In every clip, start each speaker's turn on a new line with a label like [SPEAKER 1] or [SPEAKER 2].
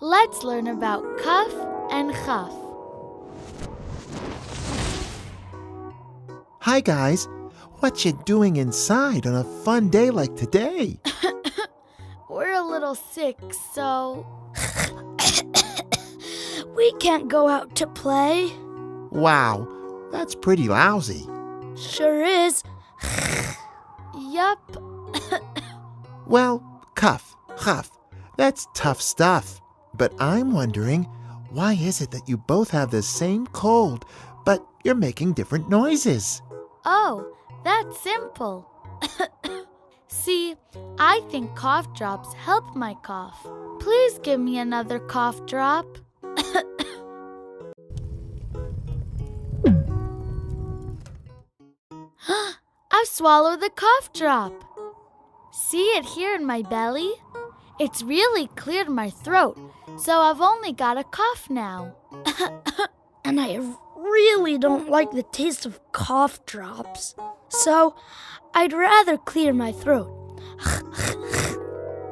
[SPEAKER 1] Let's learn about Chaf and Chaf.
[SPEAKER 2] Hi, guys. What you doing inside on a fun day like today?
[SPEAKER 1] We're a little sick, so...
[SPEAKER 3] We can't go out to play.
[SPEAKER 2] Wow, that's pretty lousy.
[SPEAKER 3] Sure is.
[SPEAKER 1] Yup.
[SPEAKER 2] Well, Chaf, that's tough stuff. But I'm wondering, why is it that you both have the same cold, but you're making different noises?
[SPEAKER 1] Oh, that's simple. See, I think cough drops help my cough. Please give me another cough drop. I've swallowed the cough drop. See it here in my belly? It's really cleared my throat, so I've only got a cough now.
[SPEAKER 3] And I really don't like the taste of cough drops. So I'd rather clear my throat.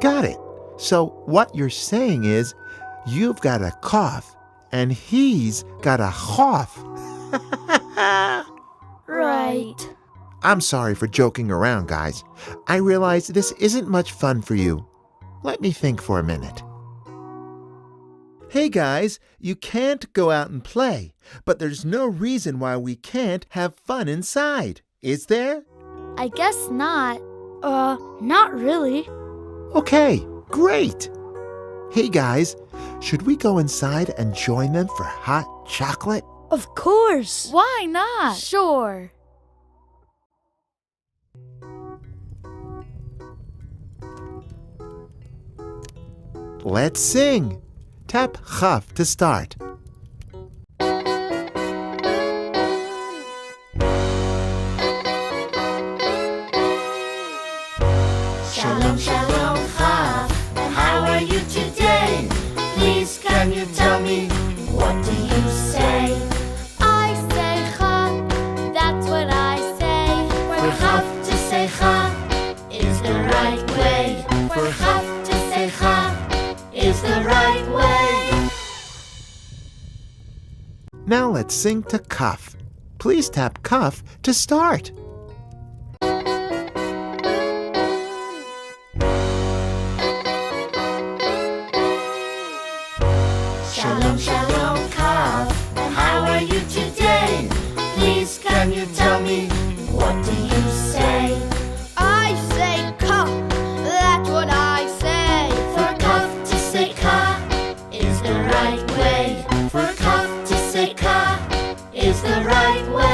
[SPEAKER 2] Got it. So what you're saying is, you've got a cough, and he's got a cough.
[SPEAKER 1] Right.
[SPEAKER 2] I'm sorry for joking around, guys. I realize this isn't much fun for you. Let me think for a minute. Hey, guys, you can't go out and play, but there's no reason why we can't have fun inside, is there?
[SPEAKER 1] I guess not.
[SPEAKER 3] Not really.
[SPEAKER 2] Okay, great. Hey, guys, should we go inside and join them for hot chocolate?
[SPEAKER 3] Of course.
[SPEAKER 1] Why not? Sure.
[SPEAKER 2] Let's sing. Tap Chaf to start.
[SPEAKER 4] Shalom, shalom, Chaf. How are you today? Please, can you tell me, what do you say?
[SPEAKER 1] I say Chaf, that's what I say.
[SPEAKER 4] For Chaf to say Chaf is the right way. For Chaf to say Chaf is the right way.
[SPEAKER 2] Now let's sing to Chaf. Please tap Chaf to start.
[SPEAKER 4] Shalom, shalom, Chaf. How are you today? Please, can you tell me, what do you say?
[SPEAKER 3] I say Chaf. That's what I say.
[SPEAKER 4] For Chaf to say Ka is the right way. For Chaf to say Ka is the right way.